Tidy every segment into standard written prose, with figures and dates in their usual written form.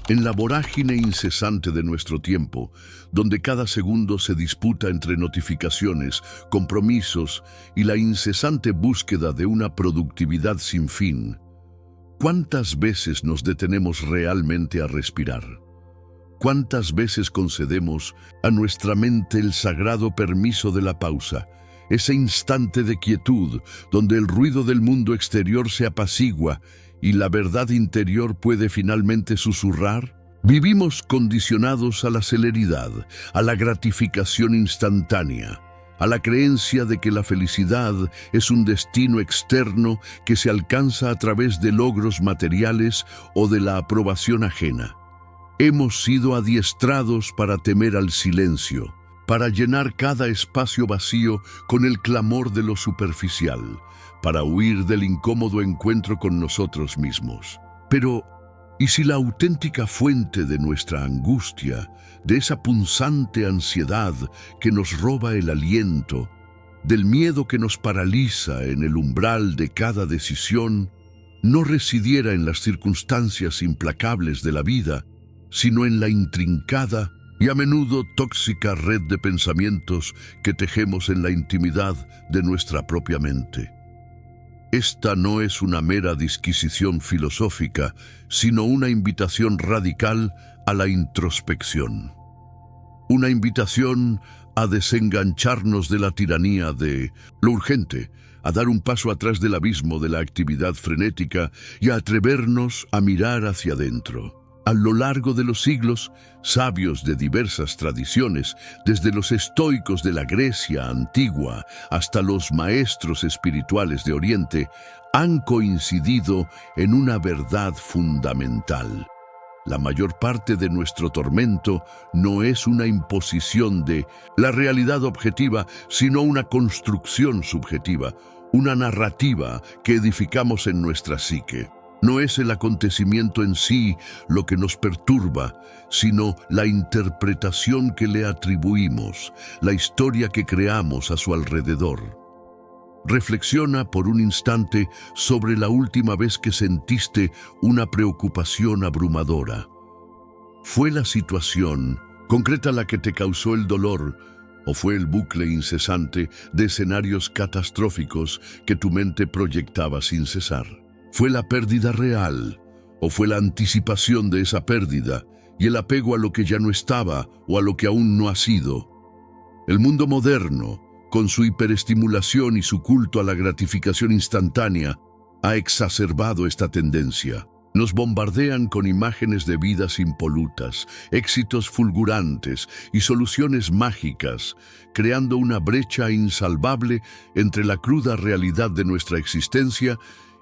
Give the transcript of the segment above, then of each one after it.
En la vorágine incesante de nuestro tiempo, donde cada segundo se disputa entre notificaciones, compromisos y la incesante búsqueda de una productividad sin fin, ¿cuántas veces nos detenemos realmente a respirar? ¿Cuántas veces concedemos a nuestra mente el sagrado permiso de la pausa, ese instante de quietud donde el ruido del mundo exterior se apacigua y la verdad interior puede finalmente susurrar? Vivimos condicionados a la celeridad, a la gratificación instantánea, a la creencia de que la felicidad es un destino externo que se alcanza a través de logros materiales o de la aprobación ajena. Hemos sido adiestrados para temer al silencio, para llenar cada espacio vacío con el clamor de lo superficial, para huir del incómodo encuentro con nosotros mismos. Pero, ¿y si la auténtica fuente de nuestra angustia, de esa punzante ansiedad que nos roba el aliento, del miedo que nos paraliza en el umbral de cada decisión, no residiera en las circunstancias implacables de la vida, sino en la intrincada y a menudo tóxica red de pensamientos que tejemos en la intimidad de nuestra propia mente? Esta no es una mera disquisición filosófica, sino una invitación radical a la introspección. Una invitación a desengancharnos de la tiranía de lo urgente, a dar un paso atrás del abismo de la actividad frenética y a atrevernos a mirar hacia adentro. A lo largo de los siglos, sabios de diversas tradiciones, desde los estoicos de la Grecia antigua hasta los maestros espirituales de Oriente, han coincidido en una verdad fundamental. La mayor parte de nuestro tormento no es una imposición de la realidad objetiva, sino una construcción subjetiva, una narrativa que edificamos en nuestra psique. No es el acontecimiento en sí lo que nos perturba, sino la interpretación que le atribuimos, la historia que creamos a su alrededor. Reflexiona por un instante sobre la última vez que sentiste una preocupación abrumadora. ¿Fue la situación concreta la que te causó el dolor, o fue el bucle incesante de escenarios catastróficos que tu mente proyectaba sin cesar? ¿Fue la pérdida real o fue la anticipación de esa pérdida y el apego a lo que ya no estaba o a lo que aún no ha sido? El mundo moderno, con su hiperestimulación y su culto a la gratificación instantánea, ha exacerbado esta tendencia. Nos bombardean con imágenes de vidas impolutas, éxitos fulgurantes y soluciones mágicas, creando una brecha insalvable entre la cruda realidad de nuestra existencia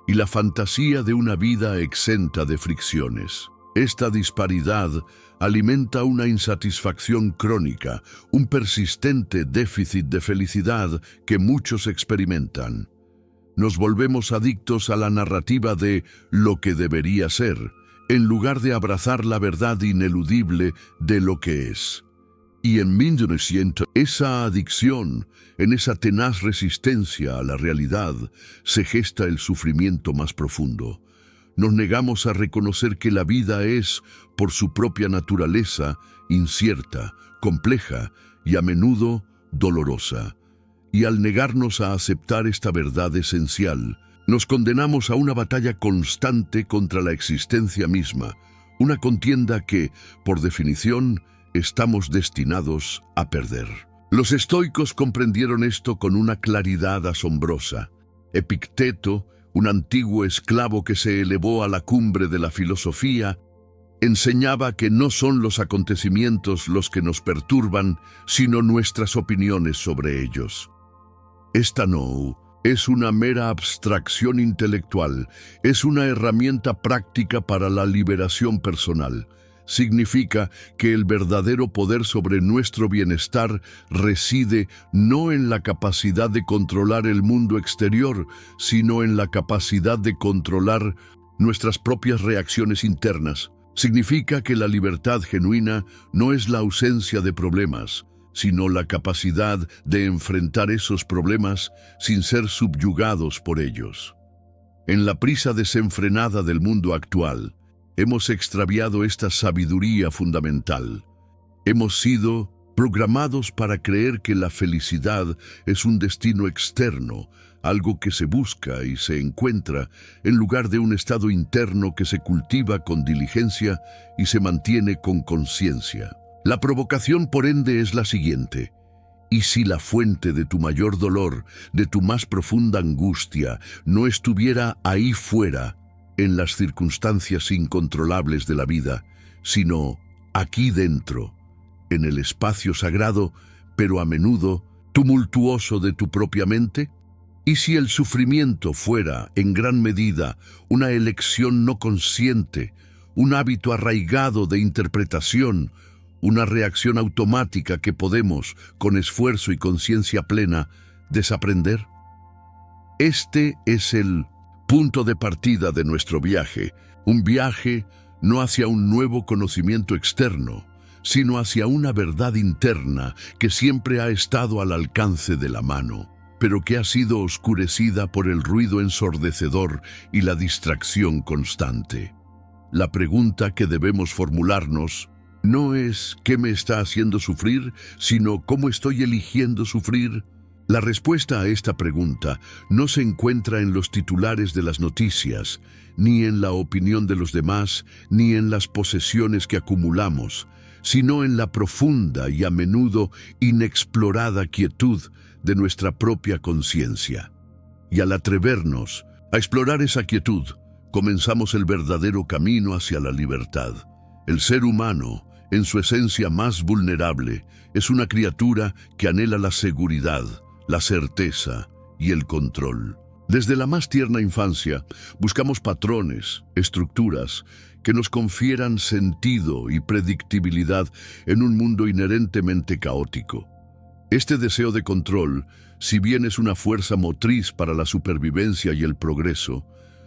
y la fantasía de una vida exenta de fricciones. Esta disparidad alimenta una insatisfacción crónica, un persistente déficit de felicidad que muchos experimentan. Nos volvemos adictos a la narrativa de lo que debería ser, en lugar de abrazar la verdad ineludible de lo que es. Y en 1900, esa adicción, en esa tenaz resistencia a la realidad, se gesta el sufrimiento más profundo. Nos negamos a reconocer que la vida es, por su propia naturaleza, incierta, compleja y a menudo dolorosa. Y al negarnos a aceptar esta verdad esencial, nos condenamos a una batalla constante contra la existencia misma, una contienda que, por definición, estamos destinados a perder. Los estoicos comprendieron esto con una claridad asombrosa. Epicteto, un antiguo esclavo que se elevó a la cumbre de la filosofía, enseñaba que no son los acontecimientos los que nos perturban, sino nuestras opiniones sobre ellos. Esta no es una mera abstracción intelectual, es una herramienta práctica para la liberación personal. Significa que el verdadero poder sobre nuestro bienestar reside no en la capacidad de controlar el mundo exterior, sino en la capacidad de controlar nuestras propias reacciones internas. Significa que la libertad genuina no es la ausencia de problemas, sino la capacidad de enfrentar esos problemas sin ser subyugados por ellos. En la prisa desenfrenada del mundo actual, Hemos extraviado esta sabiduría fundamental. Hemos sido programados para creer que la felicidad es un destino externo, algo que se busca y se encuentra, en lugar de un estado interno que se cultiva con diligencia y se mantiene con conciencia. La provocación, por ende, es la siguiente. ¿Y si la fuente de tu mayor dolor, de tu más profunda angustia, no estuviera ahí fuera, en las circunstancias incontrolables de la vida, sino aquí dentro, en el espacio sagrado, pero a menudo tumultuoso de tu propia mente? ¿Y si el sufrimiento fuera, en gran medida, una elección no consciente, un hábito arraigado de interpretación, una reacción automática que podemos, con esfuerzo y conciencia plena, desaprender? Este es el punto de partida de nuestro viaje, un viaje no hacia un nuevo conocimiento externo, sino hacia una verdad interna que siempre ha estado al alcance de la mano, pero que ha sido oscurecida por el ruido ensordecedor y la distracción constante. La pregunta que debemos formularnos no es ¿qué me está haciendo sufrir?, sino ¿cómo estoy eligiendo sufrir? La respuesta a esta pregunta no se encuentra en los titulares de las noticias, ni en la opinión de los demás, ni en las posesiones que acumulamos, sino en la profunda y a menudo inexplorada quietud de nuestra propia conciencia. Y al atrevernos a explorar esa quietud, comenzamos el verdadero camino hacia la libertad. El ser humano, en su esencia más vulnerable, es una criatura que anhela la seguridad, la certeza y el control. Desde la más tierna infancia, buscamos patrones, estructuras, que nos confieran sentido y predictibilidad en un mundo inherentemente caótico. Este deseo de control, si bien es una fuerza motriz para la supervivencia y el progreso,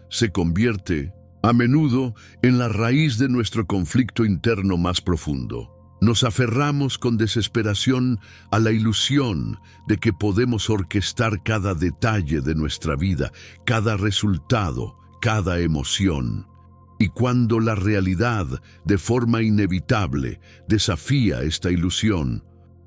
se convierte, a menudo, en la raíz de nuestro conflicto interno más profundo. Nos aferramos con desesperación a la ilusión de que podemos orquestar cada detalle de nuestra vida, cada resultado, cada emoción. Y cuando la realidad, de forma inevitable, desafía esta ilusión,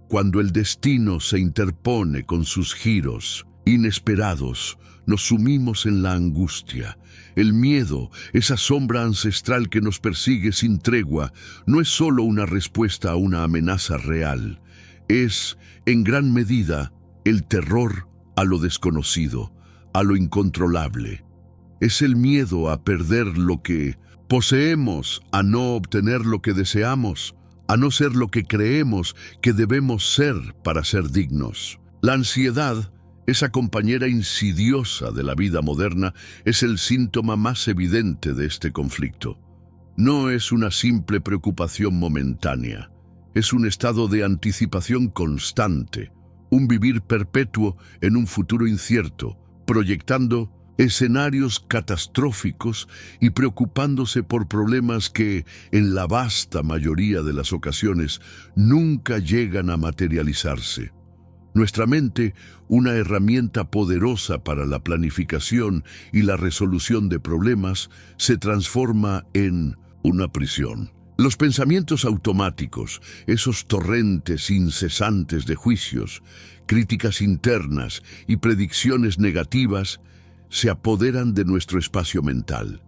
cuando el destino se interpone con sus giros inesperados, nos sumimos en la angustia. El miedo, esa sombra ancestral que nos persigue sin tregua, no es solo una respuesta a una amenaza real. Es, en gran medida, el terror a lo desconocido, a lo incontrolable. Es el miedo a perder lo que poseemos, a no obtener lo que deseamos, a no ser lo que creemos que debemos ser para ser dignos. La ansiedad, esa compañera insidiosa de la vida moderna, es el síntoma más evidente de este conflicto. No es una simple preocupación momentánea, es un estado de anticipación constante, un vivir perpetuo en un futuro incierto, proyectando escenarios catastróficos y preocupándose por problemas que, en la vasta mayoría de las ocasiones, nunca llegan a materializarse. Nuestra mente, una herramienta poderosa para la planificación y la resolución de problemas, se transforma en una prisión. Los pensamientos automáticos, esos torrentes incesantes de juicios, críticas internas y predicciones negativas, se apoderan de nuestro espacio mental.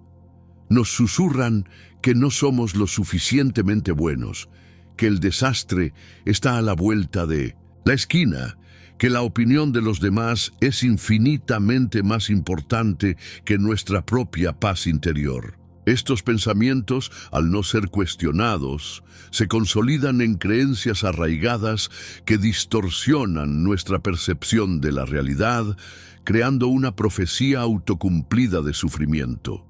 Nos susurran que no somos lo suficientemente buenos, que el desastre está a la vuelta de la esquina, que la opinión de los demás es infinitamente más importante que nuestra propia paz interior. Estos pensamientos, al no ser cuestionados, se consolidan en creencias arraigadas que distorsionan nuestra percepción de la realidad, creando una profecía autocumplida de sufrimiento.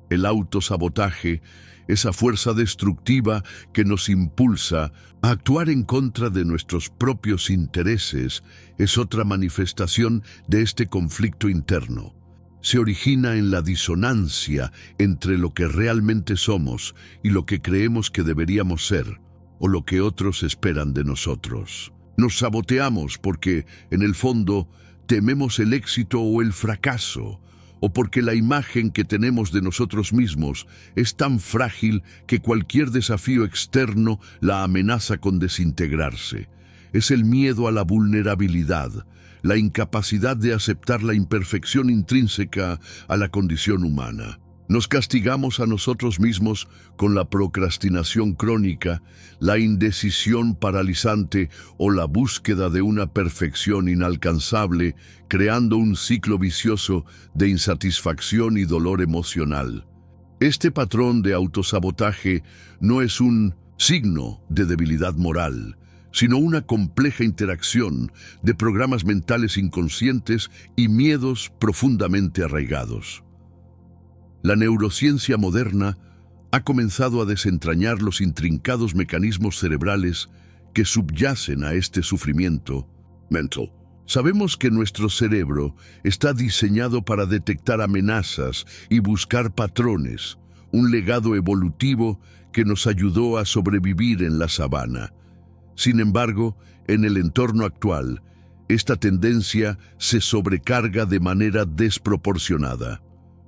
El autosabotaje, esa fuerza destructiva que nos impulsa a actuar en contra de nuestros propios intereses, es otra manifestación de este conflicto interno. Se origina en la disonancia entre lo que realmente somos y lo que creemos que deberíamos ser, o lo que otros esperan de nosotros. Nos saboteamos porque, en el fondo, tememos el éxito o el fracaso, o porque la imagen que tenemos de nosotros mismos es tan frágil que cualquier desafío externo la amenaza con desintegrarse. Es el miedo a la vulnerabilidad, la incapacidad de aceptar la imperfección intrínseca a la condición humana. Nos castigamos a nosotros mismos con la procrastinación crónica, la indecisión paralizante o la búsqueda de una perfección inalcanzable, creando un ciclo vicioso de insatisfacción y dolor emocional. Este patrón de autosabotaje no es un signo de debilidad moral, sino una compleja interacción de programas mentales inconscientes y miedos profundamente arraigados. La neurociencia moderna ha comenzado a desentrañar los intrincados mecanismos cerebrales que subyacen a este sufrimiento mental. Sabemos que nuestro cerebro está diseñado para detectar amenazas y buscar patrones, un legado evolutivo que nos ayudó a sobrevivir en la sabana. Sin embargo, en el entorno actual, esta tendencia se sobrecarga de manera desproporcionada.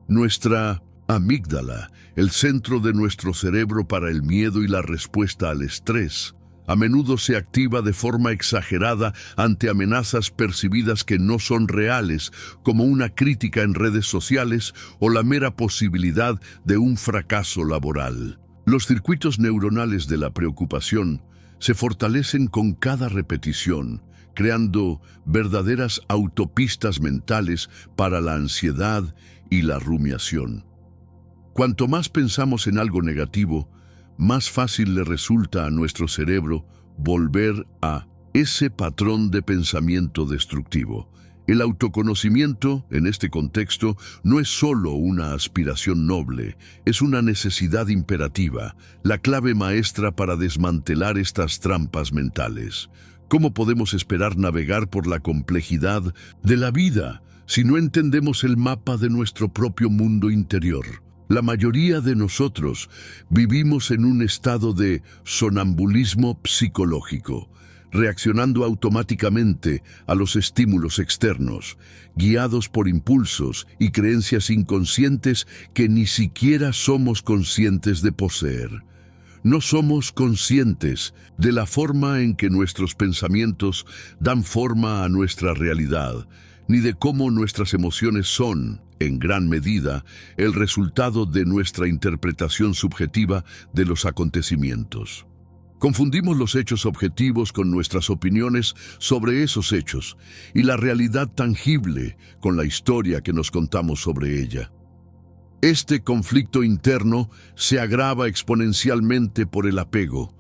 Nuestra amígdala, el centro de nuestro cerebro para el miedo y la respuesta al estrés, a menudo se activa de forma exagerada ante amenazas percibidas que no son reales, como una crítica en redes sociales o la mera posibilidad de un fracaso laboral. Los circuitos neuronales de la preocupación se fortalecen con cada repetición, creando verdaderas autopistas mentales para la ansiedad y la rumiación. Cuanto más pensamos en algo negativo, más fácil le resulta a nuestro cerebro volver a ese patrón de pensamiento destructivo. El autoconocimiento, en este contexto, no es solo una aspiración noble, es una necesidad imperativa, la clave maestra para desmantelar estas trampas mentales. ¿Cómo podemos esperar navegar por la complejidad de la vida si no entendemos el mapa de nuestro propio mundo interior? La mayoría de nosotros vivimos en un estado de sonambulismo psicológico, reaccionando automáticamente a los estímulos externos, guiados por impulsos y creencias inconscientes que ni siquiera somos conscientes de poseer. No somos conscientes de la forma en que nuestros pensamientos dan forma a nuestra realidad, ni de cómo nuestras emociones son, en gran medida, el resultado de nuestra interpretación subjetiva de los acontecimientos. Confundimos los hechos objetivos con nuestras opiniones sobre esos hechos y la realidad tangible con la historia que nos contamos sobre ella. Este conflicto interno se agrava exponencialmente por el apego.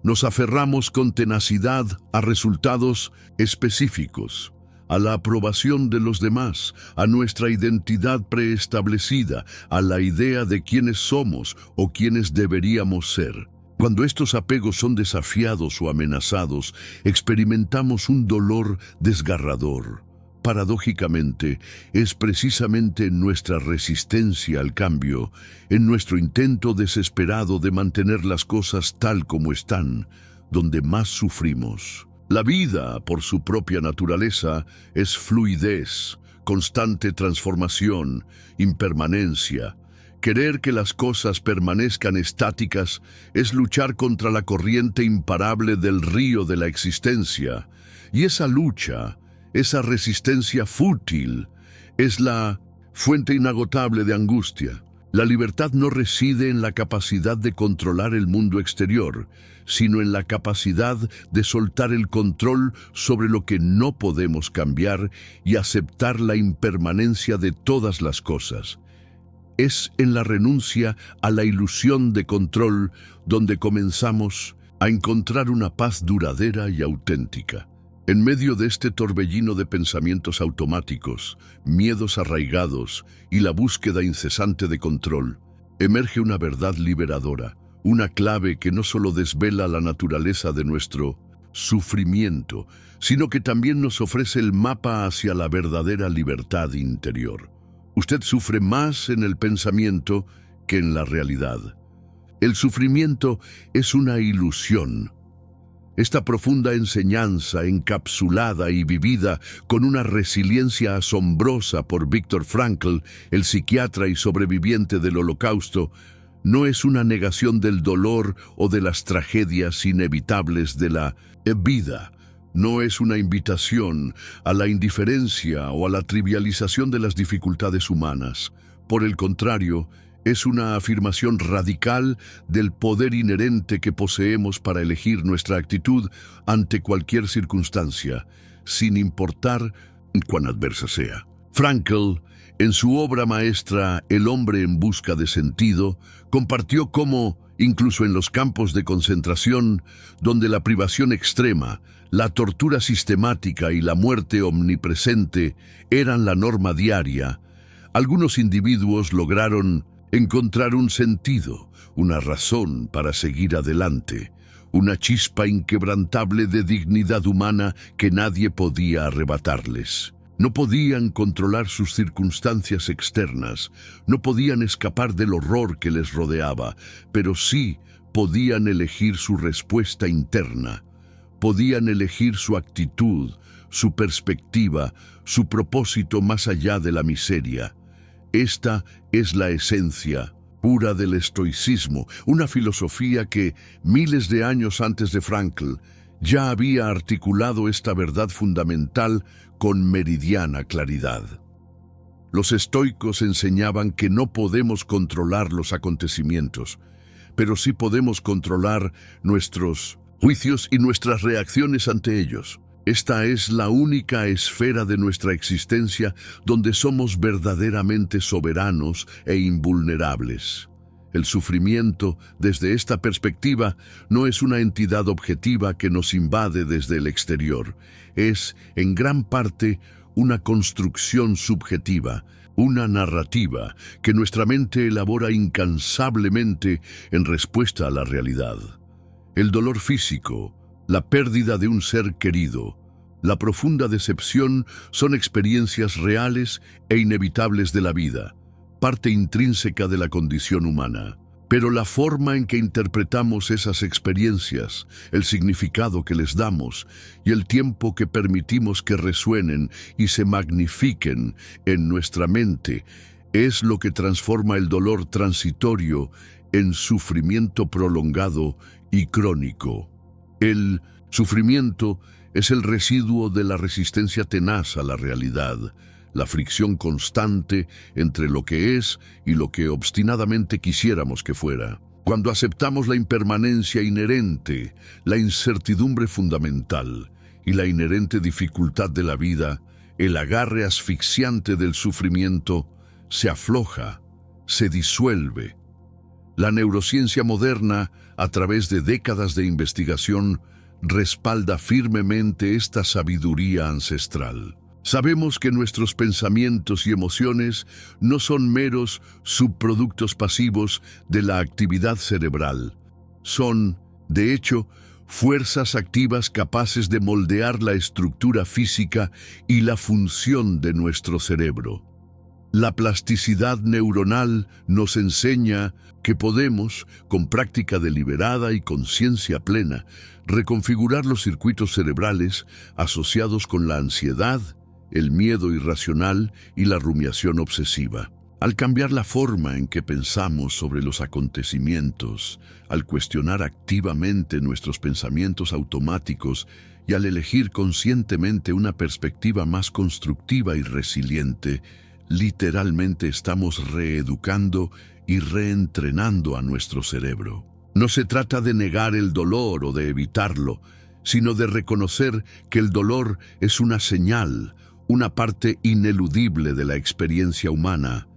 Nos aferramos con tenacidad a resultados específicos, a la aprobación de los demás, a nuestra identidad preestablecida, a la idea de quiénes somos o quiénes deberíamos ser. Cuando estos apegos son desafiados o amenazados, experimentamos un dolor desgarrador. Paradójicamente, es precisamente en nuestra resistencia al cambio, en nuestro intento desesperado de mantener las cosas tal como están, donde más sufrimos. La vida, por su propia naturaleza, es fluidez, constante transformación, impermanencia. Querer que las cosas permanezcan estáticas es luchar contra la corriente imparable del río de la existencia. Y esa lucha, esa resistencia fútil, es la fuente inagotable de angustia. La libertad no reside en la capacidad de controlar el mundo exterior, sino en la capacidad de soltar el control sobre lo que no podemos cambiar y aceptar la impermanencia de todas las cosas. Es en la renuncia a la ilusión de control donde comenzamos a encontrar una paz duradera y auténtica. En medio de este torbellino de pensamientos automáticos, miedos arraigados y la búsqueda incesante de control, emerge una verdad liberadora, una clave que no solo desvela la naturaleza de nuestro sufrimiento, sino que también nos ofrece el mapa hacia la verdadera libertad interior. Usted sufre más en el pensamiento que en la realidad. El sufrimiento es una ilusión. Esta profunda enseñanza, encapsulada y vivida con una resiliencia asombrosa por Viktor Frankl, el psiquiatra y sobreviviente del Holocausto, no es una negación del dolor o de las tragedias inevitables de la vida. No es una invitación a la indiferencia o a la trivialización de las dificultades humanas. Por el contrario, es una afirmación radical del poder inherente que poseemos para elegir nuestra actitud ante cualquier circunstancia, sin importar cuán adversa sea. Frankl, en su obra maestra El hombre en busca de sentido, compartió cómo, incluso en los campos de concentración, donde la privación extrema, la tortura sistemática y la muerte omnipresente eran la norma diaria, algunos individuos lograron encontrar un sentido, una razón para seguir adelante, una chispa inquebrantable de dignidad humana que nadie podía arrebatarles. No podían controlar sus circunstancias externas, no podían escapar del horror que les rodeaba, pero sí podían elegir su respuesta interna, podían elegir su actitud, su perspectiva, su propósito más allá de la miseria. Esta es la esencia pura del estoicismo, una filosofía que, miles de años antes de Frankl, ya había articulado esta verdad fundamental con meridiana claridad. Los estoicos enseñaban que no podemos controlar los acontecimientos, pero sí podemos controlar nuestros juicios y nuestras reacciones ante ellos. Esta es la única esfera de nuestra existencia donde somos verdaderamente soberanos e invulnerables. El sufrimiento, desde esta perspectiva, no es una entidad objetiva que nos invade desde el exterior. Es, en gran parte, una construcción subjetiva, una narrativa que nuestra mente elabora incansablemente en respuesta a la realidad. El dolor físico, la pérdida de un ser querido, la profunda decepción son experiencias reales e inevitables de la vida, parte intrínseca de la condición humana. Pero la forma en que interpretamos esas experiencias, el significado que les damos y el tiempo que permitimos que resuenen y se magnifiquen en nuestra mente es lo que transforma el dolor transitorio en sufrimiento prolongado y crónico. El sufrimiento es el residuo de la resistencia tenaz a la realidad, la fricción constante entre lo que es y lo que obstinadamente quisiéramos que fuera. Cuando aceptamos la impermanencia inherente, la incertidumbre fundamental y la inherente dificultad de la vida, el agarre asfixiante del sufrimiento se afloja, se disuelve. La neurociencia moderna, a través de décadas de investigación, respalda firmemente esta sabiduría ancestral. Sabemos que nuestros pensamientos y emociones no son meros subproductos pasivos de la actividad cerebral. Son, de hecho, fuerzas activas capaces de moldear la estructura física y la función de nuestro cerebro. La plasticidad neuronal nos enseña que podemos, con práctica deliberada y conciencia plena, reconfigurar los circuitos cerebrales asociados con la ansiedad, el miedo irracional y la rumiación obsesiva. Al cambiar la forma en que pensamos sobre los acontecimientos, al cuestionar activamente nuestros pensamientos automáticos y al elegir conscientemente una perspectiva más constructiva y resiliente, literalmente estamos reeducando y reentrenando a nuestro cerebro. No se trata de negar el dolor o de evitarlo, sino de reconocer que el dolor es una señal, una parte ineludible de la experiencia humana,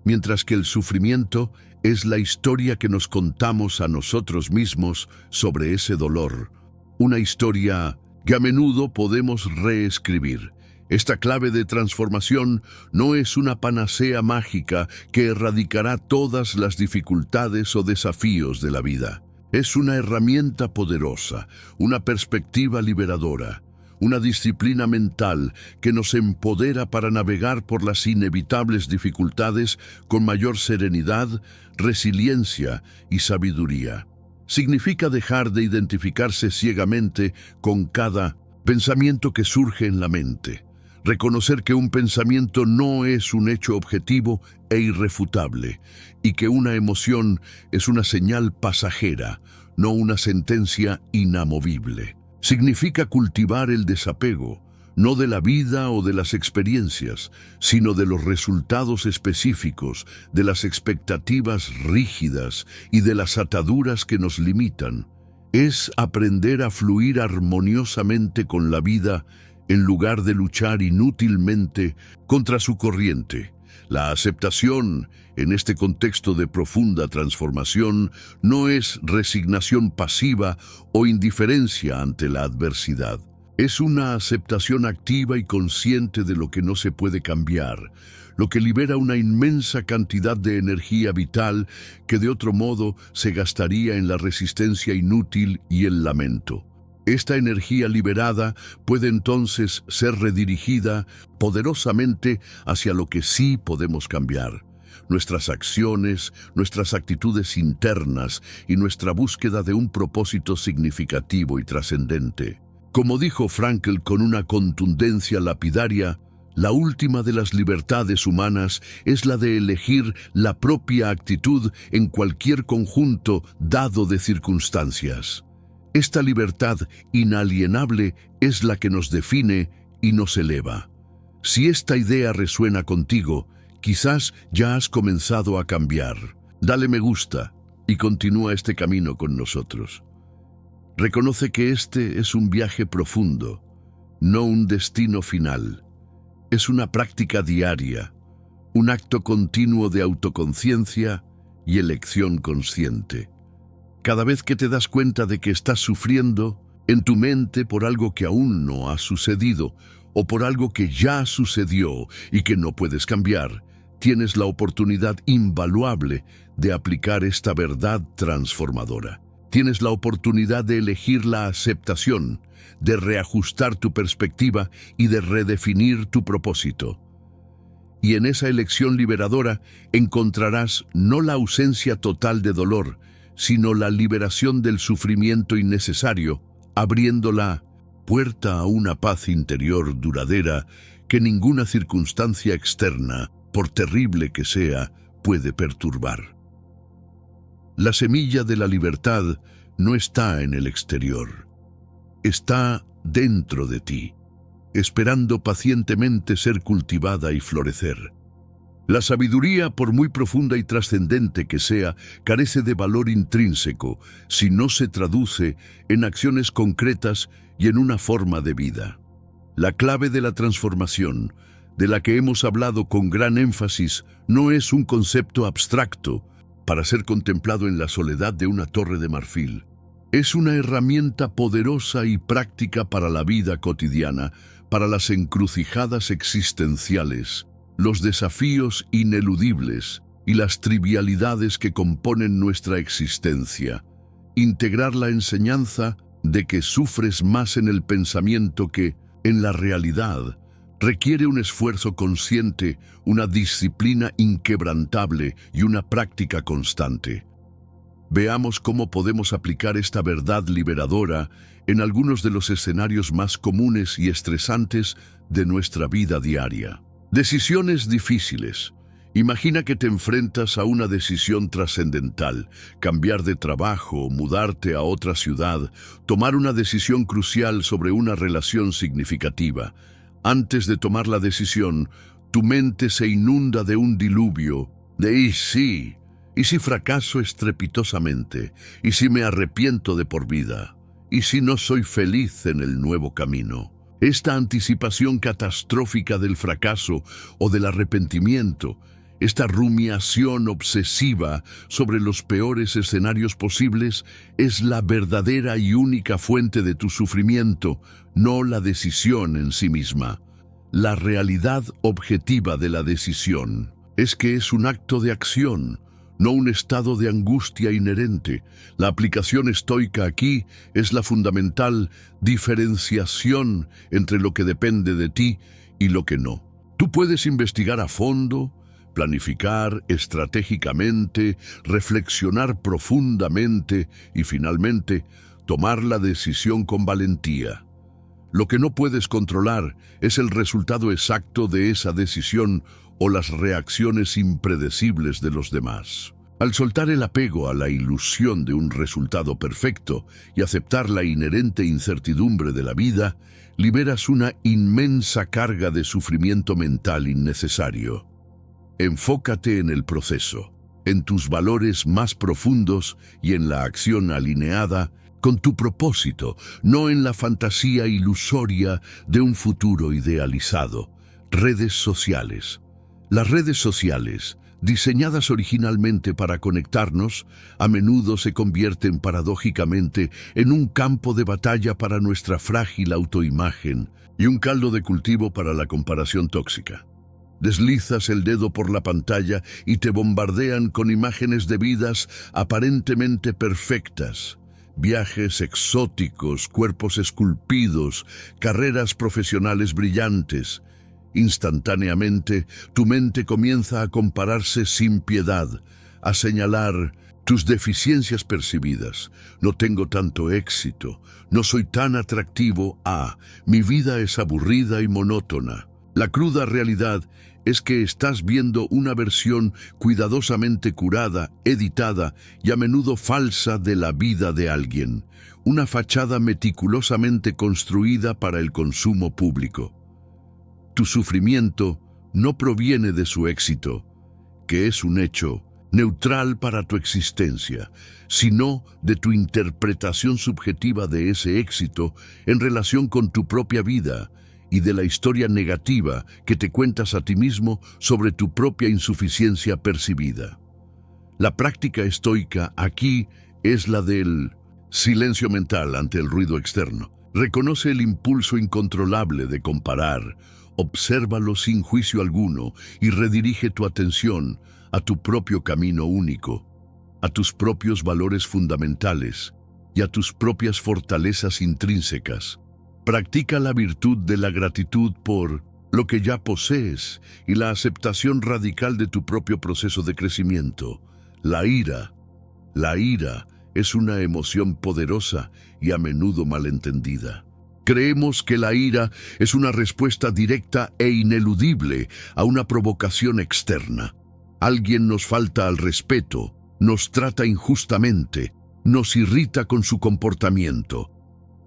mientras que el sufrimiento es la historia que nos contamos a nosotros mismos sobre ese dolor, una historia que a menudo podemos reescribir. Esta clave de transformación no es una panacea mágica que erradicará todas las dificultades o desafíos de la vida. Es una herramienta poderosa, una perspectiva liberadora, una disciplina mental que nos empodera para navegar por las inevitables dificultades con mayor serenidad, resiliencia y sabiduría. Significa dejar de identificarse ciegamente con cada pensamiento que surge en la mente. Reconocer que un pensamiento no es un hecho objetivo e irrefutable y que una emoción es una señal pasajera, no una sentencia inamovible. Significa cultivar el desapego, no de la vida o de las experiencias, sino de los resultados específicos, de las expectativas rígidas y de las ataduras que nos limitan. Es aprender a fluir armoniosamente con la vida en lugar de luchar inútilmente contra su corriente. La aceptación, en este contexto de profunda transformación, no es resignación pasiva o indiferencia ante la adversidad. Es una aceptación activa y consciente de lo que no se puede cambiar, lo que libera una inmensa cantidad de energía vital que de otro modo se gastaría en la resistencia inútil y el lamento. Esta energía liberada puede entonces ser redirigida poderosamente hacia lo que sí podemos cambiar. Nuestras acciones, nuestras actitudes internas y nuestra búsqueda de un propósito significativo y trascendente. Como dijo Frankl con una contundencia lapidaria, la última de las libertades humanas es la de elegir la propia actitud en cualquier conjunto dado de circunstancias. Esta libertad inalienable es la que nos define y nos eleva. Si esta idea resuena contigo, quizás ya has comenzado a cambiar. Dale me gusta y continúa este camino con nosotros. Reconoce que este es un viaje profundo, no un destino final. Es una práctica diaria, un acto continuo de autoconciencia y elección consciente. Cada vez que te das cuenta de que estás sufriendo en tu mente por algo que aún no ha sucedido o por algo que ya sucedió y que no puedes cambiar, tienes la oportunidad invaluable de aplicar esta verdad transformadora. Tienes la oportunidad de elegir la aceptación, de reajustar tu perspectiva y de redefinir tu propósito. Y en esa elección liberadora encontrarás no la ausencia total de dolor, sino la liberación del sufrimiento innecesario, abriendo la puerta a una paz interior duradera que ninguna circunstancia externa, por terrible que sea, puede perturbar. La semilla de la libertad no está en el exterior, está dentro de ti, esperando pacientemente ser cultivada y florecer. La sabiduría, por muy profunda y trascendente que sea, carece de valor intrínseco si no se traduce en acciones concretas y en una forma de vida. La clave de la transformación, de la que hemos hablado con gran énfasis, no es un concepto abstracto para ser contemplado en la soledad de una torre de marfil. Es una herramienta poderosa y práctica para la vida cotidiana, para las encrucijadas existenciales, los desafíos ineludibles y las trivialidades que componen nuestra existencia. Integrar la enseñanza de que sufres más en el pensamiento que en la realidad requiere un esfuerzo consciente, una disciplina inquebrantable y una práctica constante. Veamos cómo podemos aplicar esta verdad liberadora en algunos de los escenarios más comunes y estresantes de nuestra vida diaria. Decisiones difíciles. Imagina que te enfrentas a una decisión trascendental, cambiar de trabajo, mudarte a otra ciudad, tomar una decisión crucial sobre una relación significativa. Antes de tomar la decisión, tu mente se inunda de un diluvio de ¿y si? ¿Y si fracaso estrepitosamente? ¿Y si me arrepiento de por vida? ¿Y si no soy feliz en el nuevo camino? Esta anticipación catastrófica del fracaso o del arrepentimiento, esta rumiación obsesiva sobre los peores escenarios posibles, es la verdadera y única fuente de tu sufrimiento, no la decisión en sí misma. La realidad objetiva de la decisión es que es un acto de acción, no un estado de angustia inherente. La aplicación estoica aquí es la fundamental diferenciación entre lo que depende de ti y lo que no. Tú puedes investigar a fondo, planificar estratégicamente, reflexionar profundamente y finalmente tomar la decisión con valentía. Lo que no puedes controlar es el resultado exacto de esa decisión o las reacciones impredecibles de los demás. Al soltar el apego a la ilusión de un resultado perfecto y aceptar la inherente incertidumbre de la vida, liberas una inmensa carga de sufrimiento mental innecesario. Enfócate en el proceso, en tus valores más profundos y en la acción alineada con tu propósito, no en la fantasía ilusoria de un futuro idealizado. Redes sociales. Las redes sociales, diseñadas originalmente para conectarnos, a menudo se convierten paradójicamente en un campo de batalla para nuestra frágil autoimagen y un caldo de cultivo para la comparación tóxica. Deslizas el dedo por la pantalla y te bombardean con imágenes de vidas aparentemente perfectas. Viajes exóticos, cuerpos esculpidos, carreras profesionales brillantes. Instantáneamente, tu mente comienza a compararse sin piedad, a señalar tus deficiencias percibidas. No tengo tanto éxito, no soy tan atractivo. Mi vida es aburrida y monótona. La cruda realidad es que estás viendo una versión cuidadosamente curada, editada y a menudo falsa de la vida de alguien, una fachada meticulosamente construida para el consumo público. Tu sufrimiento no proviene de su éxito, que es un hecho neutral para tu existencia, sino de tu interpretación subjetiva de ese éxito en relación con tu propia vida y de la historia negativa que te cuentas a ti mismo sobre tu propia insuficiencia percibida. La práctica estoica aquí es la del silencio mental ante el ruido externo. Reconoce el impulso incontrolable de comparar, obsérvalo sin juicio alguno y redirige tu atención a tu propio camino único, a tus propios valores fundamentales y a tus propias fortalezas intrínsecas. Practica la virtud de la gratitud por lo que ya posees y la aceptación radical de tu propio proceso de crecimiento. La ira es una emoción poderosa y a menudo malentendida. Creemos que la ira es una respuesta directa e ineludible a una provocación externa. Alguien nos falta al respeto, nos trata injustamente, nos irrita con su comportamiento.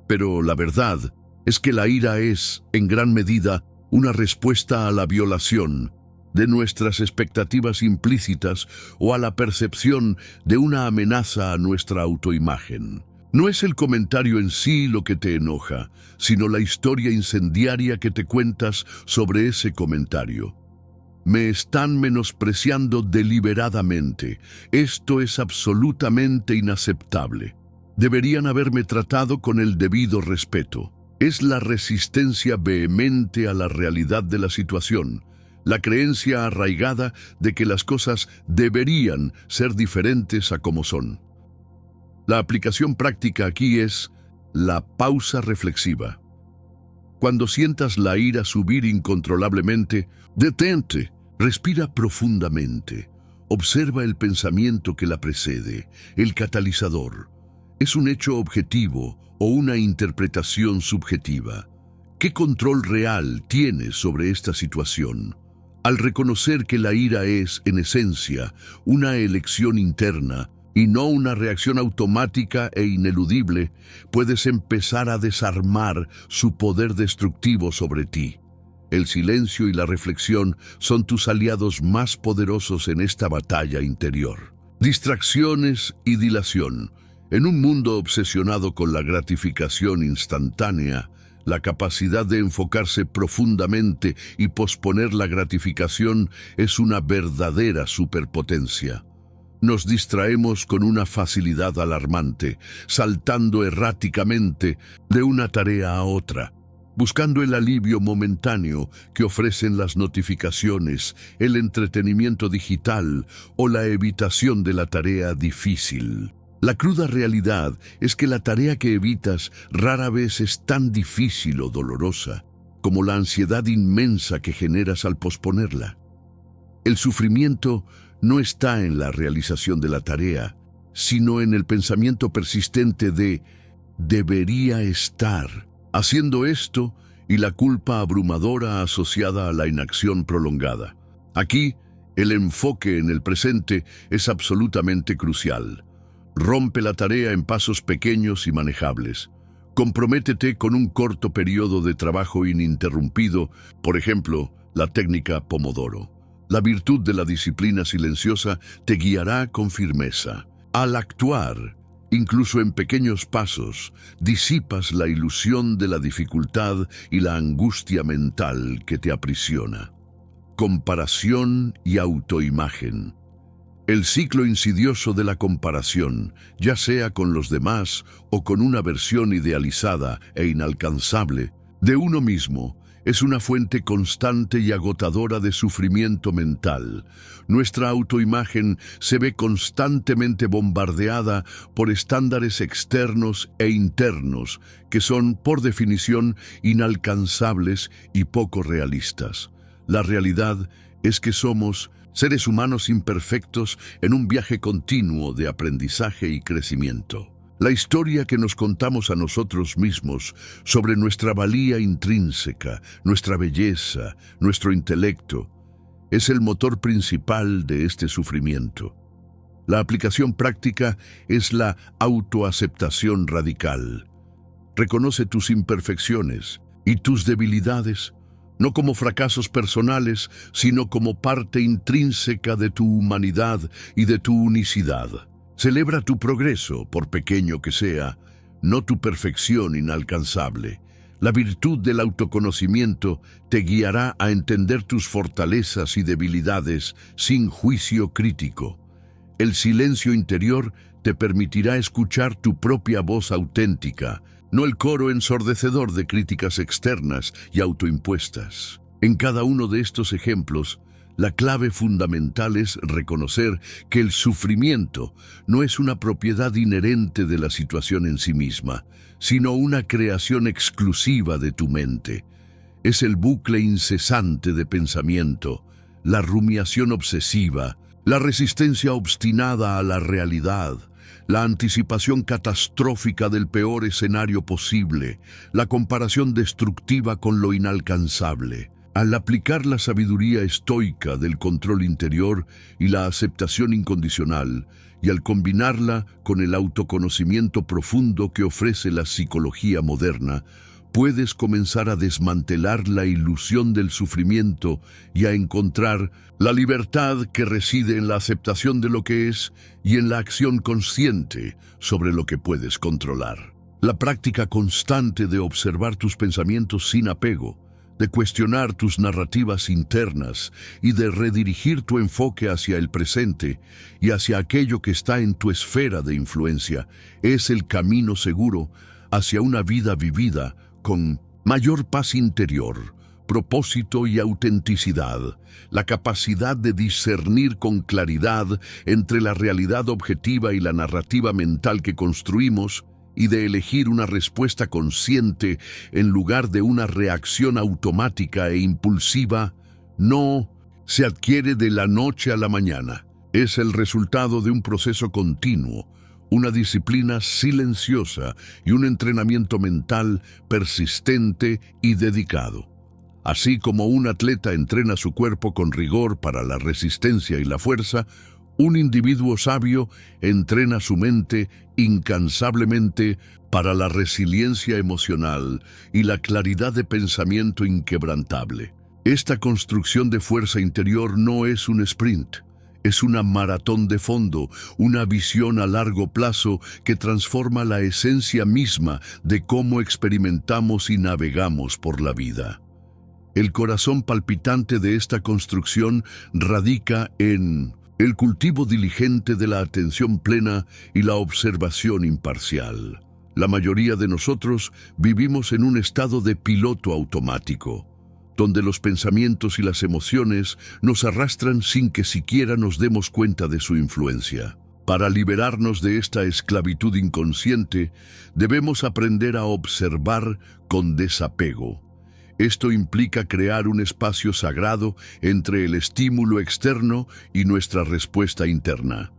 Pero la verdad es que la ira es, en gran medida, una respuesta a la violación de nuestras expectativas implícitas o a la percepción de una amenaza a nuestra autoimagen. No es el comentario en sí lo que te enoja, sino la historia incendiaria que te cuentas sobre ese comentario. Me están menospreciando deliberadamente. Esto es absolutamente inaceptable. Deberían haberme tratado con el debido respeto. Es la resistencia vehemente a la realidad de la situación, la creencia arraigada de que las cosas deberían ser diferentes a como son. La aplicación práctica aquí es la pausa reflexiva. Cuando sientas la ira subir incontrolablemente, detente, respira profundamente, observa el pensamiento que la precede, el catalizador. ¿Es un hecho objetivo o una interpretación subjetiva? ¿Qué control real tienes sobre esta situación? Al reconocer que la ira es, en esencia, una elección interna y no una reacción automática e ineludible, puedes empezar a desarmar su poder destructivo sobre ti. El silencio y la reflexión son tus aliados más poderosos en esta batalla interior. Distracciones y dilación. En un mundo obsesionado con la gratificación instantánea, la capacidad de enfocarse profundamente y posponer la gratificación es una verdadera superpotencia. Nos distraemos con una facilidad alarmante, saltando erráticamente de una tarea a otra, buscando el alivio momentáneo que ofrecen las notificaciones, el entretenimiento digital o la evitación de la tarea difícil. La cruda realidad es que la tarea que evitas rara vez es tan difícil o dolorosa como la ansiedad inmensa que generas al posponerla. El sufrimiento no está en la realización de la tarea, sino en el pensamiento persistente de debería estar haciendo esto y la culpa abrumadora asociada a la inacción prolongada. Aquí, el enfoque en el presente es absolutamente crucial. Rompe la tarea en pasos pequeños y manejables. Comprométete con un corto periodo de trabajo ininterrumpido, por ejemplo, la técnica Pomodoro. La virtud de la disciplina silenciosa te guiará con firmeza. Al actuar, incluso en pequeños pasos, disipas la ilusión de la dificultad y la angustia mental que te aprisiona. Comparación y autoimagen. El ciclo insidioso de la comparación, ya sea con los demás o con una versión idealizada e inalcanzable de uno mismo, es una fuente constante y agotadora de sufrimiento mental. Nuestra autoimagen se ve constantemente bombardeada por estándares externos e internos que son, por definición, inalcanzables y poco realistas. La realidad es que somos seres humanos imperfectos en un viaje continuo de aprendizaje y crecimiento. La historia que nos contamos a nosotros mismos sobre nuestra valía intrínseca, nuestra belleza, nuestro intelecto, es el motor principal de este sufrimiento. La aplicación práctica es la autoaceptación radical. Reconoce tus imperfecciones y tus debilidades, no como fracasos personales, sino como parte intrínseca de tu humanidad y de tu unicidad. Celebra tu progreso, por pequeño que sea, no tu perfección inalcanzable. La virtud del autoconocimiento te guiará a entender tus fortalezas y debilidades sin juicio crítico. El silencio interior te permitirá escuchar tu propia voz auténtica, no el coro ensordecedor de críticas externas y autoimpuestas. En cada uno de estos ejemplos, la clave fundamental es reconocer que el sufrimiento no es una propiedad inherente de la situación en sí misma, sino una creación exclusiva de tu mente. Es el bucle incesante de pensamiento, la rumiación obsesiva, la resistencia obstinada a la realidad, la anticipación catastrófica del peor escenario posible, la comparación destructiva con lo inalcanzable. Al aplicar la sabiduría estoica del control interior y la aceptación incondicional, y al combinarla con el autoconocimiento profundo que ofrece la psicología moderna, puedes comenzar a desmantelar la ilusión del sufrimiento y a encontrar la libertad que reside en la aceptación de lo que es y en la acción consciente sobre lo que puedes controlar. La práctica constante de observar tus pensamientos sin apego, de cuestionar tus narrativas internas y de redirigir tu enfoque hacia el presente y hacia aquello que está en tu esfera de influencia, es el camino seguro hacia una vida vivida con mayor paz interior, propósito y autenticidad, la capacidad de discernir con claridad entre la realidad objetiva y la narrativa mental que construimos, y de elegir una respuesta consciente en lugar de una reacción automática e impulsiva, no se adquiere de la noche a la mañana. Es el resultado de un proceso continuo, una disciplina silenciosa y un entrenamiento mental persistente y dedicado. Así como un atleta entrena su cuerpo con rigor para la resistencia y la fuerza, un individuo sabio entrena su mente incansablemente para la resiliencia emocional y la claridad de pensamiento inquebrantable. Esta construcción de fuerza interior no es un sprint, es una maratón de fondo, una visión a largo plazo que transforma la esencia misma de cómo experimentamos y navegamos por la vida. El corazón palpitante de esta construcción radica en el cultivo diligente de la atención plena y la observación imparcial. La mayoría de nosotros vivimos en un estado de piloto automático, donde los pensamientos y las emociones nos arrastran sin que siquiera nos demos cuenta de su influencia. Para liberarnos de esta esclavitud inconsciente, debemos aprender a observar con desapego. Esto implica crear un espacio sagrado entre el estímulo externo y nuestra respuesta interna.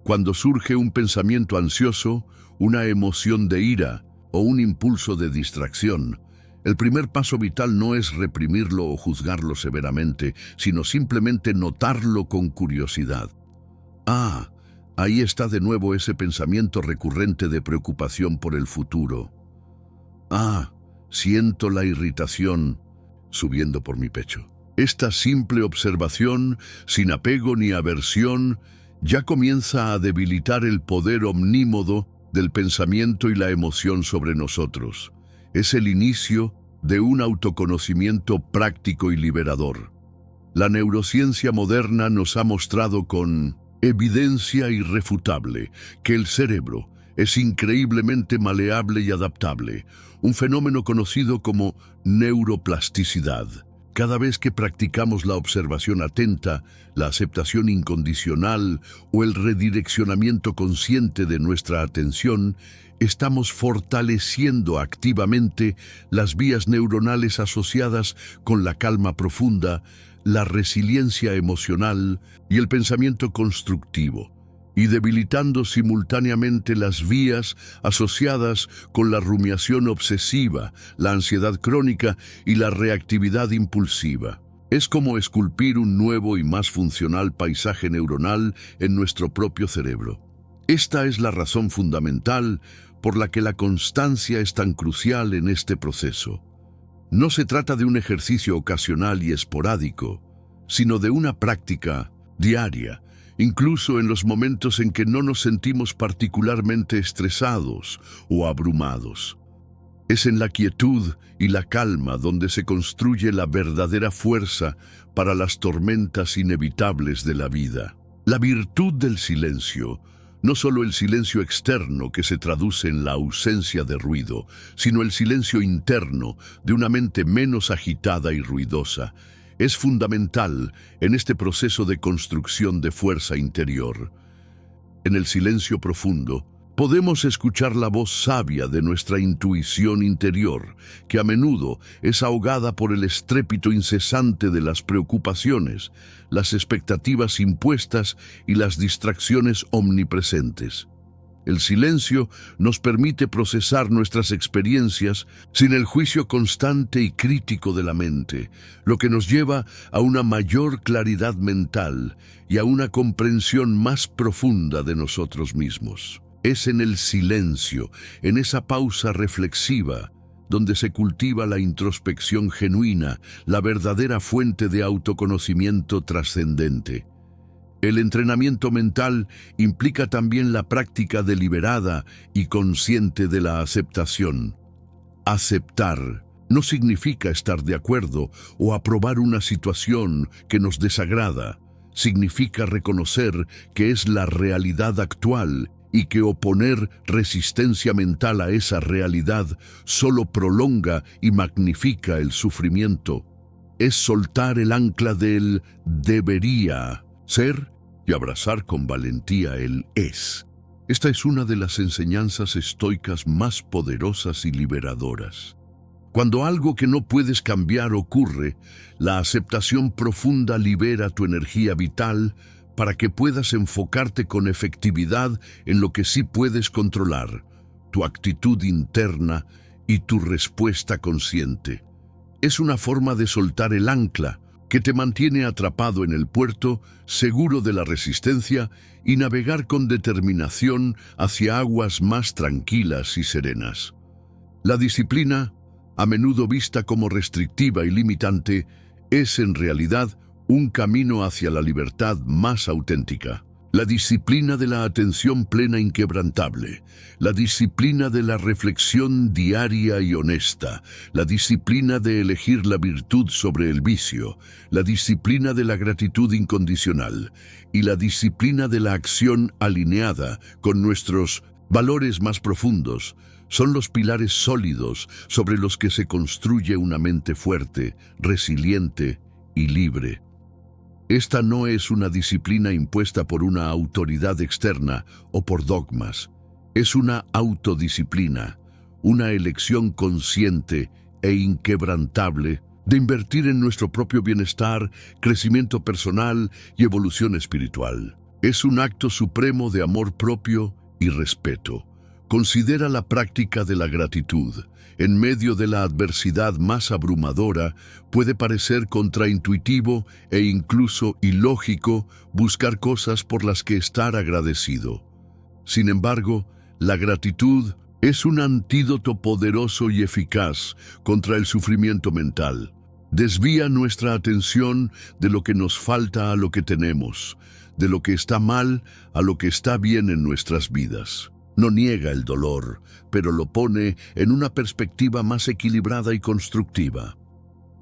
Cuando surge un pensamiento ansioso, una emoción de ira o un impulso de distracción, el primer paso vital no es reprimirlo o juzgarlo severamente, sino simplemente notarlo con curiosidad. Ah, ahí está de nuevo ese pensamiento recurrente de preocupación por el futuro. Ah, siento la irritación subiendo por mi pecho. Esta simple observación, sin apego ni aversión, ya comienza a debilitar el poder omnímodo del pensamiento y la emoción sobre nosotros. Es el inicio de un autoconocimiento práctico y liberador. La neurociencia moderna nos ha mostrado con evidencia irrefutable que el cerebro es increíblemente maleable y adaptable, un fenómeno conocido como neuroplasticidad. Cada vez que practicamos la observación atenta, la aceptación incondicional o el redireccionamiento consciente de nuestra atención, estamos fortaleciendo activamente las vías neuronales asociadas con la calma profunda, la resiliencia emocional y el pensamiento constructivo, y debilitando simultáneamente las vías asociadas con la rumiación obsesiva, la ansiedad crónica y la reactividad impulsiva. Es como esculpir un nuevo y más funcional paisaje neuronal en nuestro propio cerebro. Esta es la razón fundamental por la que la constancia es tan crucial en este proceso. No se trata de un ejercicio ocasional y esporádico, sino de una práctica diaria, incluso en los momentos en que no nos sentimos particularmente estresados o abrumados. Es en la quietud y la calma donde se construye la verdadera fuerza para las tormentas inevitables de la vida. La virtud del silencio, no solo el silencio externo que se traduce en la ausencia de ruido, sino el silencio interno de una mente menos agitada y ruidosa, es fundamental en este proceso de construcción de fuerza interior. En el silencio profundo, podemos escuchar la voz sabia de nuestra intuición interior, que a menudo es ahogada por el estrépito incesante de las preocupaciones, las expectativas impuestas y las distracciones omnipresentes. El silencio nos permite procesar nuestras experiencias sin el juicio constante y crítico de la mente, lo que nos lleva a una mayor claridad mental y a una comprensión más profunda de nosotros mismos. Es en el silencio, en esa pausa reflexiva, donde se cultiva la introspección genuina, la verdadera fuente de autoconocimiento trascendente. El entrenamiento mental implica también la práctica deliberada y consciente de la aceptación. Aceptar no significa estar de acuerdo o aprobar una situación que nos desagrada. Significa reconocer que es la realidad actual y que oponer resistencia mental a esa realidad solo prolonga y magnifica el sufrimiento. Es soltar el ancla del debería ser y abrazar con valentía el es. Esta es una de las enseñanzas estoicas más poderosas y liberadoras. Cuando algo que no puedes cambiar ocurre, la aceptación profunda libera tu energía vital para que puedas enfocarte con efectividad en lo que sí puedes controlar, tu actitud interna y tu respuesta consciente. Es una forma de soltar el ancla que te mantiene atrapado en el puerto, seguro de la resistencia, y navegar con determinación hacia aguas más tranquilas y serenas. La disciplina, a menudo vista como restrictiva y limitante, es en realidad un camino hacia la libertad más auténtica. La disciplina de la atención plena inquebrantable, la disciplina de la reflexión diaria y honesta, la disciplina de elegir la virtud sobre el vicio, la disciplina de la gratitud incondicional y la disciplina de la acción alineada con nuestros valores más profundos son los pilares sólidos sobre los que se construye una mente fuerte, resiliente y libre. Esta no es una disciplina impuesta por una autoridad externa o por dogmas. Es una autodisciplina, una elección consciente e inquebrantable de invertir en nuestro propio bienestar, crecimiento personal y evolución espiritual. Es un acto supremo de amor propio y respeto. Considera la práctica de la gratitud. En medio de la adversidad más abrumadora, puede parecer contraintuitivo e incluso ilógico buscar cosas por las que estar agradecido. Sin embargo, la gratitud es un antídoto poderoso y eficaz contra el sufrimiento mental. Desvía nuestra atención de lo que nos falta a lo que tenemos, de lo que está mal a lo que está bien en nuestras vidas. No niega el dolor, pero lo pone en una perspectiva más equilibrada y constructiva.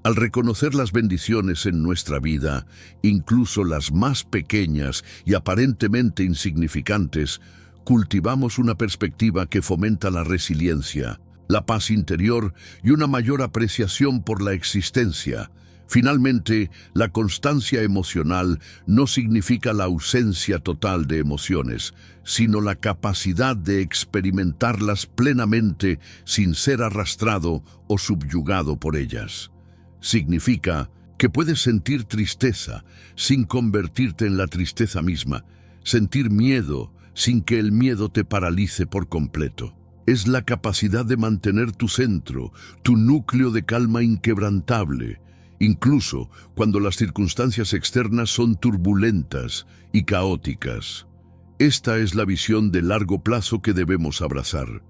Al reconocer las bendiciones en nuestra vida, incluso las más pequeñas y aparentemente insignificantes, cultivamos una perspectiva que fomenta la resiliencia, la paz interior y una mayor apreciación por la existencia. Finalmente, la constancia emocional no significa la ausencia total de emociones, sino la capacidad de experimentarlas plenamente sin ser arrastrado o subyugado por ellas. Significa que puedes sentir tristeza sin convertirte en la tristeza misma, sentir miedo sin que el miedo te paralice por completo. Es la capacidad de mantener tu centro, tu núcleo de calma inquebrantable, incluso cuando las circunstancias externas son turbulentas y caóticas. Esta es la visión de largo plazo que debemos abrazar.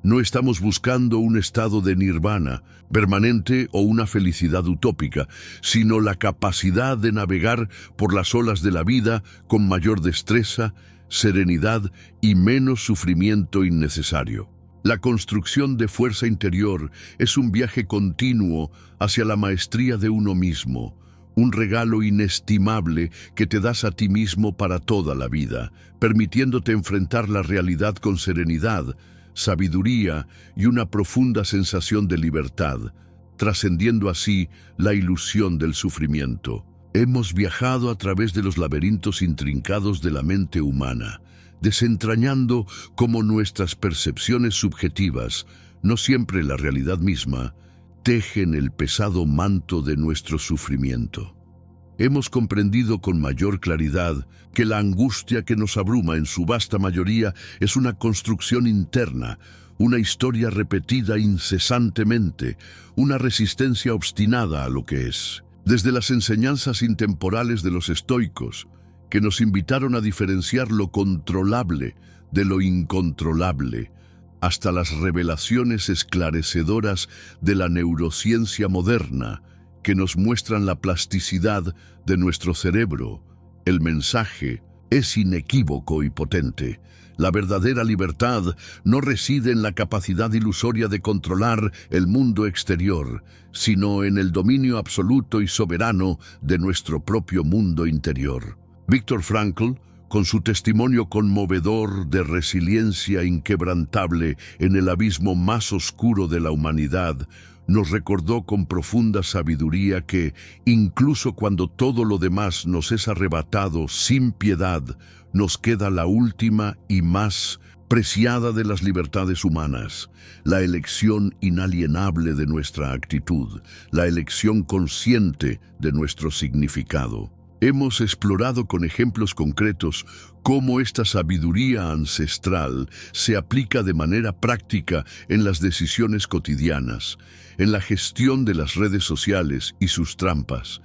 No estamos buscando un estado de nirvana permanente o una felicidad utópica, sino la capacidad de navegar por las olas de la vida con mayor destreza, serenidad y menos sufrimiento innecesario. La construcción de fuerza interior es un viaje continuo hacia la maestría de uno mismo, un regalo inestimable que te das a ti mismo para toda la vida, permitiéndote enfrentar la realidad con serenidad, sabiduría y una profunda sensación de libertad, trascendiendo así la ilusión del sufrimiento. Hemos viajado a través de los laberintos intrincados de la mente humana, desentrañando cómo nuestras percepciones subjetivas, no siempre la realidad misma, tejen el pesado manto de nuestro sufrimiento. Hemos comprendido con mayor claridad que la angustia que nos abruma en su vasta mayoría es una construcción interna, una historia repetida incesantemente, una resistencia obstinada a lo que es. Desde las enseñanzas intemporales de los estoicos, que nos invitaron a diferenciar lo controlable de lo incontrolable, hasta las revelaciones esclarecedoras de la neurociencia moderna, que nos muestran la plasticidad de nuestro cerebro, el mensaje es inequívoco y potente. La verdadera libertad no reside en la capacidad ilusoria de controlar el mundo exterior, sino en el dominio absoluto y soberano de nuestro propio mundo interior. Viktor Frankl, con su testimonio conmovedor de resiliencia inquebrantable en el abismo más oscuro de la humanidad, nos recordó con profunda sabiduría que, incluso cuando todo lo demás nos es arrebatado sin piedad, nos queda la última y más preciada de las libertades humanas, la elección inalienable de nuestra actitud, la elección consciente de nuestro significado. Hemos explorado con ejemplos concretos cómo esta sabiduría ancestral se aplica de manera práctica en las decisiones cotidianas, en la gestión de las redes sociales y sus trampas,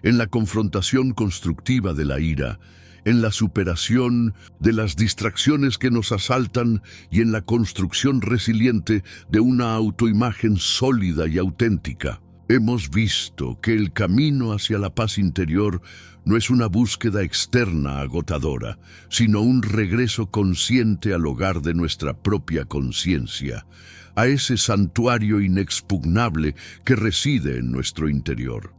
en la confrontación constructiva de la ira, en la superación de las distracciones que nos asaltan y en la construcción resiliente de una autoimagen sólida y auténtica. Hemos visto que el camino hacia la paz interior no es una búsqueda externa agotadora, sino un regreso consciente al hogar de nuestra propia conciencia, a ese santuario inexpugnable que reside en nuestro interior.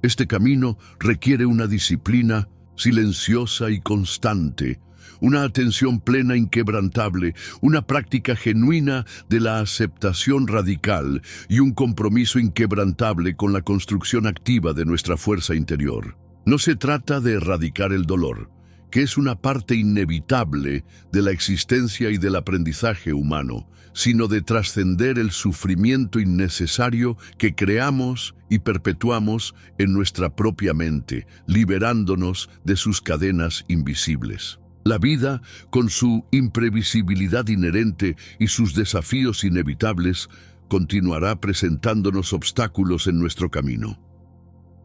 Este camino requiere una disciplina silenciosa y constante, una atención plena e inquebrantable, una práctica genuina de la aceptación radical y un compromiso inquebrantable con la construcción activa de nuestra fuerza interior. No se trata de erradicar el dolor, que es una parte inevitable de la existencia y del aprendizaje humano, sino de trascender el sufrimiento innecesario que creamos y perpetuamos en nuestra propia mente, liberándonos de sus cadenas invisibles. La vida, con su imprevisibilidad inherente y sus desafíos inevitables, continuará presentándonos obstáculos en nuestro camino.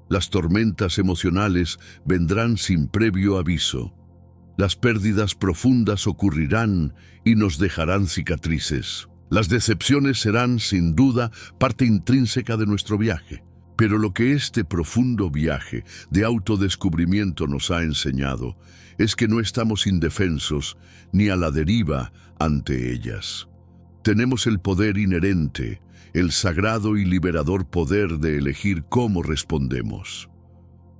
Las tormentas emocionales vendrán sin previo aviso. Las pérdidas profundas ocurrirán y nos dejarán cicatrices. Las decepciones serán, sin duda, parte intrínseca de nuestro viaje. Pero lo que este profundo viaje de autodescubrimiento nos ha enseñado es que no estamos indefensos ni a la deriva ante ellas. Tenemos el poder inherente, el sagrado y liberador poder de elegir cómo respondemos.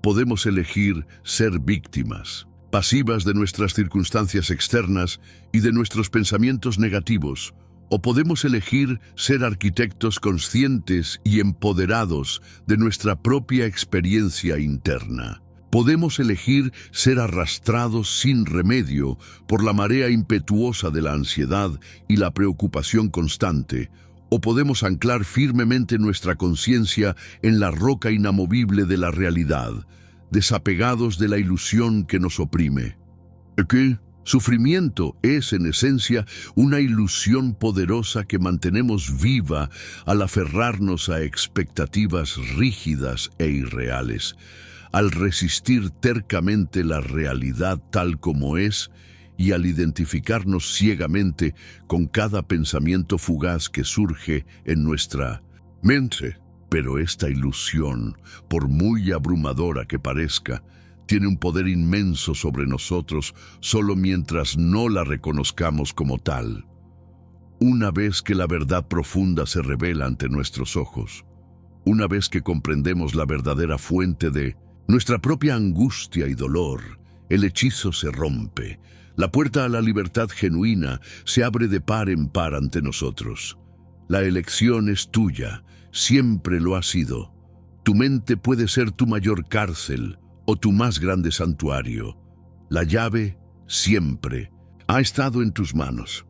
Podemos elegir ser víctimas, pasivas de nuestras circunstancias externas y de nuestros pensamientos negativos, o podemos elegir ser arquitectos conscientes y empoderados de nuestra propia experiencia interna. Podemos elegir ser arrastrados sin remedio por la marea impetuosa de la ansiedad y la preocupación constante, o podemos anclar firmemente nuestra conciencia en la roca inamovible de la realidad, desapegados de la ilusión que nos oprime. ¿Qué? Sufrimiento es, en esencia, una ilusión poderosa que mantenemos viva al aferrarnos a expectativas rígidas e irreales, al resistir tercamente la realidad tal como es y al identificarnos ciegamente con cada pensamiento fugaz que surge en nuestra mente. Pero esta ilusión, por muy abrumadora que parezca, tiene un poder inmenso sobre nosotros solo mientras no la reconozcamos como tal. Una vez que la verdad profunda se revela ante nuestros ojos, una vez que comprendemos la verdadera fuente de nuestra propia angustia y dolor, el hechizo se rompe. La puerta a la libertad genuina se abre de par en par ante nosotros. La elección es tuya, siempre lo ha sido. Tu mente puede ser tu mayor cárcel o tu más grande santuario. La llave siempre ha estado en tus manos.